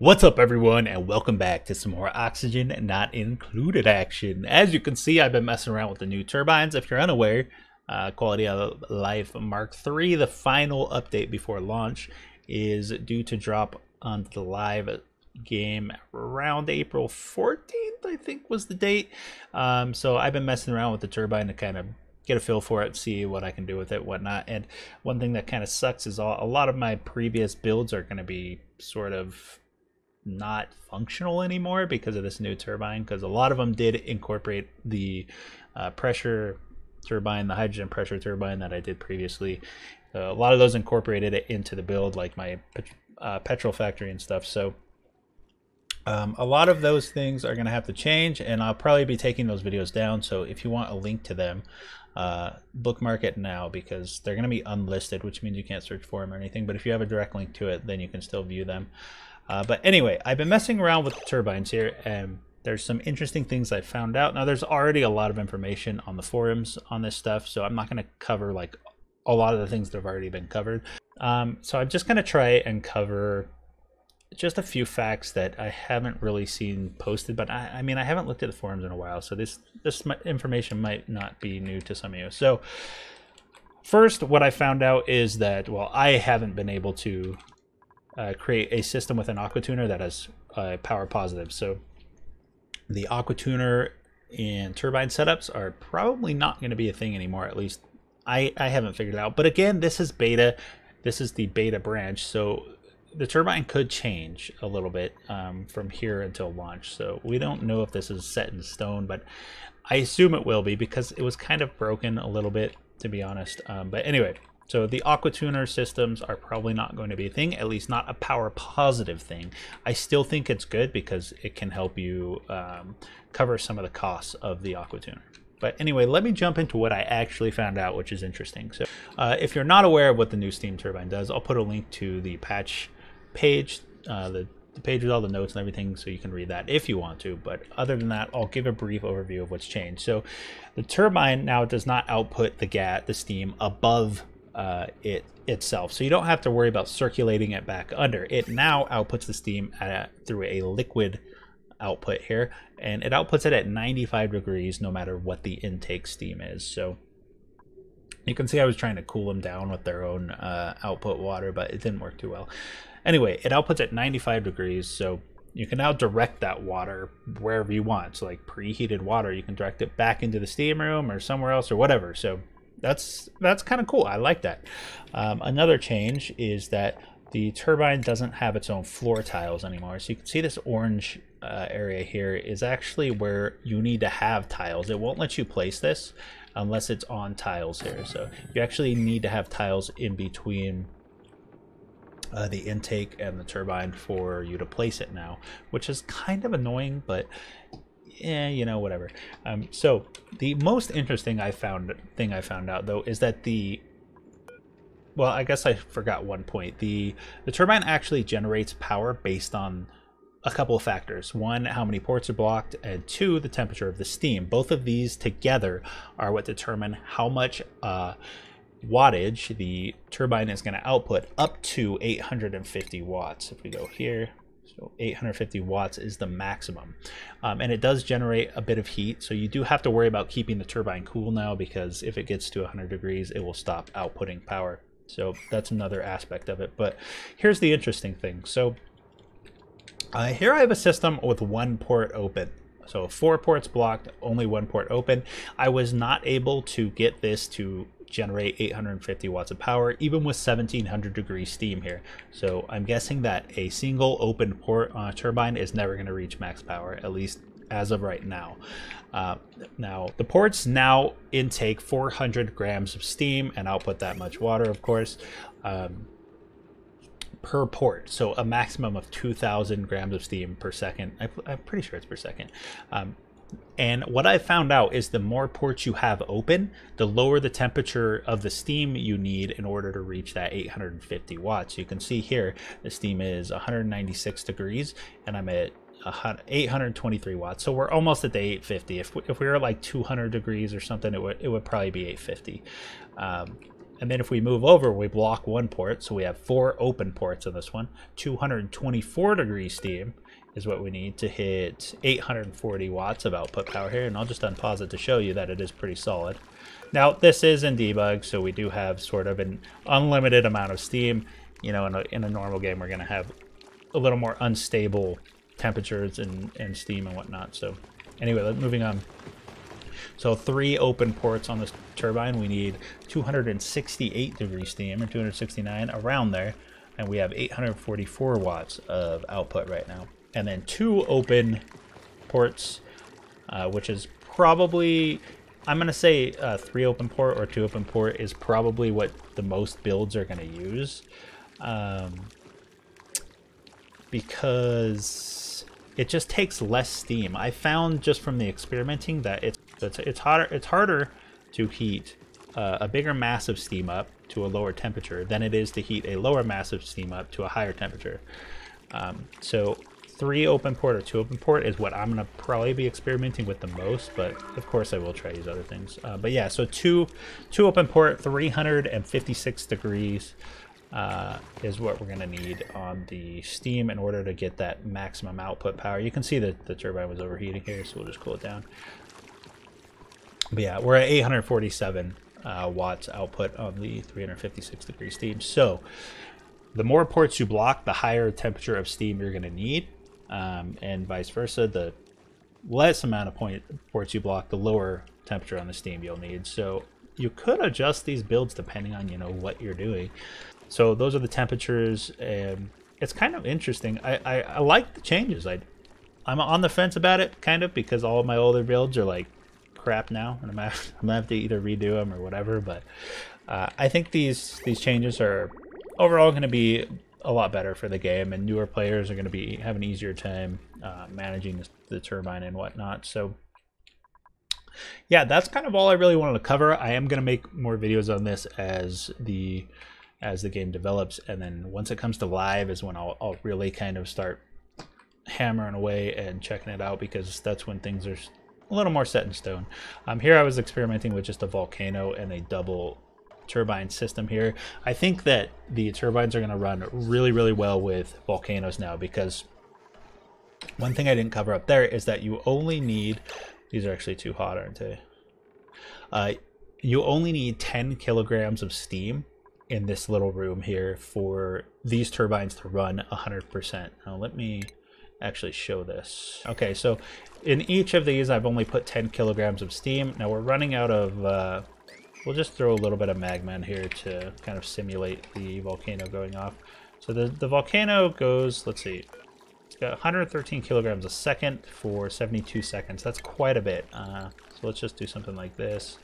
What's up everyone, and welcome back to some more Oxygen Not Included action. As you can see, I've been messing around with the new turbines. If you're unaware, Quality of Life Mark 3, the final update before launch, is due to drop onto the live game around April 14th, I think was the date. So I've been messing around with the turbine to kind of get a feel for it, see what I can do with it, whatnot. And one thing that kind of sucks is a lot of my previous builds are going to be sort of not functional anymore because of this new turbine, because a lot of them did incorporate the pressure turbine, the hydrogen pressure turbine that I did previously. A lot of those incorporated it into the build, like my petrol factory and stuff. So a lot of those things are going to have to change, and I'll probably be taking those videos down. So if you want a link to them, bookmark it now, because they're going to be unlisted, which means you can't search for them or anything. But if you have a direct link to it, then you can still view them. But anyway, I've been messing around with the turbines here, and there's some interesting things I found out. Now, there's already a lot of information on the forums on this stuff, so I'm not going to cover like a lot of the things that have already been covered. So I'm just going to try and cover just a few facts that I haven't really seen posted, but I mean, I haven't looked at the forums in a while, so this information might not be new to some of you. So first, what I found out is that, well, I haven't been able to create a system with an aqua tuner that has power positive. So the aqua tuner in turbine setups are probably not going to be a thing anymore. At least I haven't figured it out. But again, this is beta. This is the beta branch. So the turbine could change a little bit from here until launch. So we don't know if this is set in stone, but I assume it will be, because it was kind of broken a little bit, to be honest. But anyway, so the aqua tuner systems are probably not going to be a thing, at least not a power positive thing. I still think it's good because it can help you cover some of the costs of the aqua tuner. But anyway, let me jump into what I actually found out, which is interesting. So if you're not aware of what the new steam turbine does, I'll put a link to the patch page, the page with all the notes and everything, so you can read that if you want to. But other than that, I'll give a brief overview of what's changed. So the turbine now does not output the steam above it itself, so you don't have to worry about circulating it back under. It now outputs the steam through a liquid output here, and it outputs it at 95 degrees no matter what the intake steam is. So you can see I was trying to cool them down with their own output water, but it didn't work too well. Anyway, it outputs at 95 degrees, so you can now direct that water wherever you want. So like preheated water, you can direct it back into the steam room or somewhere else or whatever. So that's kind of cool. I like that. Another change is that the turbine doesn't have its own floor tiles anymore. So you can see this orange area here is actually where you need to have tiles. It won't let you place this unless it's on tiles here. So you actually need to have tiles in between the intake and the turbine for you to place it now, which is kind of annoying, but yeah, you know, whatever. So the most interesting thing I found out though is that well, I guess I forgot one point. The turbine actually generates power based on a couple of factors. One, how many ports are blocked, and two, the temperature of the steam. Both of these together are what determine how much wattage the turbine is going to output, up to 850 watts. If we go here, so 850 watts is the maximum, and it does generate a bit of heat, so you do have to worry about keeping the turbine cool now, because if it gets to 100 degrees it will stop outputting power. So that's another aspect of it. But here's the interesting thing. So here I have a system with one port open. So 4 ports blocked, only 1 port open. I was not able to get this to generate 850 watts of power, even with 1700 degree steam here. So I'm guessing that a single open port on a turbine is never going to reach max power, at least as of right now. Now the ports now intake 400 grams of steam and output that much water, of course, per port, so a maximum of 2,000 grams of steam per second. I'm pretty sure it's per second. And what I found out is the more ports you have open, the lower the temperature of the steam you need in order to reach that 850 watts. You can see here the steam is 196 degrees and I'm at 823 watts, so we're almost at the 850. If we were like 200 degrees or something, it would probably be 850. And then if we move over, we block one port, so we have 4 open ports in this one. 224 degree steam is what we need to hit 840 watts of output power here, and I'll just unpause it to show you that it is pretty solid. Now, this is in debug, so we do have sort of an unlimited amount of steam. You know, in a normal game, we're going to have a little more unstable temperatures and steam and whatnot. So anyway, moving on. So 3 open ports on this turbine. We need 268 degree steam, or 269, around there. And we have 844 watts of output right now. And then 2 open ports, which is probably, I'm going to say 3 open port or 2 open port is probably what the most builds are going to use. Because it just takes less steam. I found just from the experimenting that it's harder to heat a bigger mass of steam up to a lower temperature than it is to heat a lower mass of steam up to a higher temperature. So 3 open port or 2 open port is what I'm going to probably be experimenting with the most, but of course I will try these other things. But yeah, so two open port, 356 degrees is what we're going to need on the steam in order to get that maximum output power. You can see that the turbine was overheating here, so we'll just cool it down. But yeah, we're at 847 watts output on the 356 degree steam. So the more ports you block, the higher temperature of steam you're going to need, and vice versa. The less amount of ports you block, the lower temperature on the steam you'll need. So you could adjust these builds depending on, you know, what you're doing. So those are the temperatures, and it's kind of interesting. I like the changes. I'm on the fence about it, kind of, because all of my older builds are like crap now, and I'm gonna have to either redo them or whatever. But I think these changes are overall going to be a lot better for the game, and newer players are going to be have an easier time managing the turbine and whatnot. So yeah, that's kind of all I really wanted to cover. I am going to make more videos on this as the game develops, and then once it comes to live is when I'll really kind of start hammering away and checking it out, because that's when things are a little more set in stone. Here I was experimenting with just a volcano and a double turbine system here. I think that the turbines are going to run really, really well with volcanoes now, because one thing I didn't cover up there is that you only need, these are actually too hot, aren't they? You only need 10 kilograms of steam in this little room here for these turbines to run 100%. Now let me actually show this. Okay, so in each of these I've only put 10 kilograms of steam. Now we're running out of, we'll just throw a little bit of magma in here to kind of simulate the volcano going off. So the volcano goes, let's see, it's got 113 kilograms a second for 72 seconds. That's quite a bit. So let's just do something like this.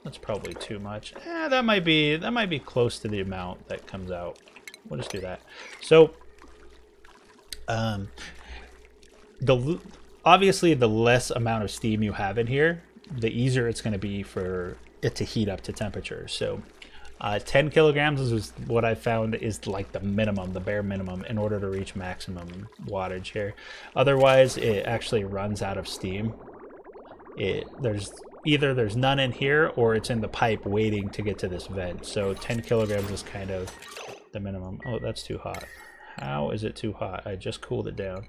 That's probably too much. That might be close to the amount that comes out. We'll just do that. So obviously the less amount of steam you have in here, the easier it's going to be for it to heat up to temperature. So 10 kilograms is what I found is like the minimum, the bare minimum, in order to reach maximum wattage here. Otherwise it actually runs out of steam. There's none in here, or it's in the pipe waiting to get to this vent. So 10 kilograms is kind of the minimum. Oh, that's too hot. How is it too hot? I just cooled it down.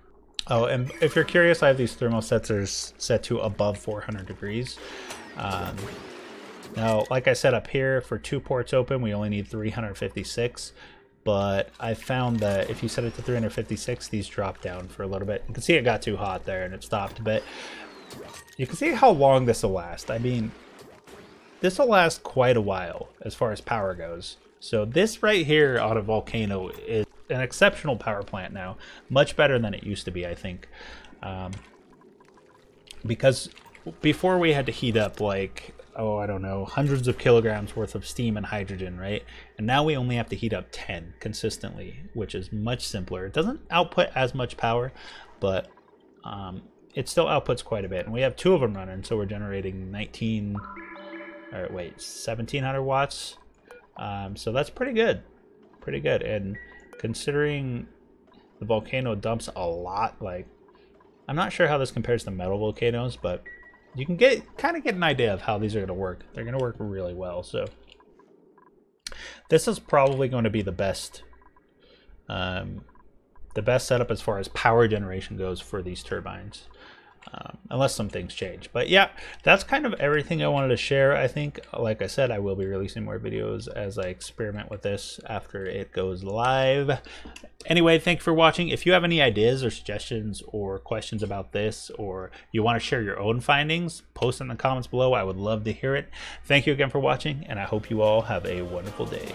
Oh, and if you're curious, I have these thermostats set to above 400 degrees. Now, like I said up here, for 2 ports open, we only need 356. But I found that if you set it to 356, these drop down for a little bit. You can see it got too hot there and it stopped. But you can see how long this will last. I mean, this will last quite a while as far as power goes. So this right here on a volcano is an exceptional power plant now. Much better than it used to be, I think. Because before we had to heat up like, oh, I don't know, hundreds of kilograms worth of steam and hydrogen, right? And now we only have to heat up 10 consistently, which is much simpler. It doesn't output as much power, but it still outputs quite a bit. And we have 2 of them running, so we're generating 1700 watts. So that's pretty good. Pretty good. And considering the volcano dumps a lot, like, I'm not sure how this compares to metal volcanoes, but you can kind of get an idea of how these are going to work. They're going to work really well. So this is probably going to be the best setup as far as power generation goes for these turbines. Unless some things change. But yeah, that's kind of everything I wanted to share. I think, like I said, I will be releasing more videos as I experiment with this after it goes live. Anyway, thank you for watching. If you have any ideas or suggestions or questions about this, or you want to share your own findings, post in the comments below. I would love to hear it. Thank you again for watching, and I hope you all have a wonderful day.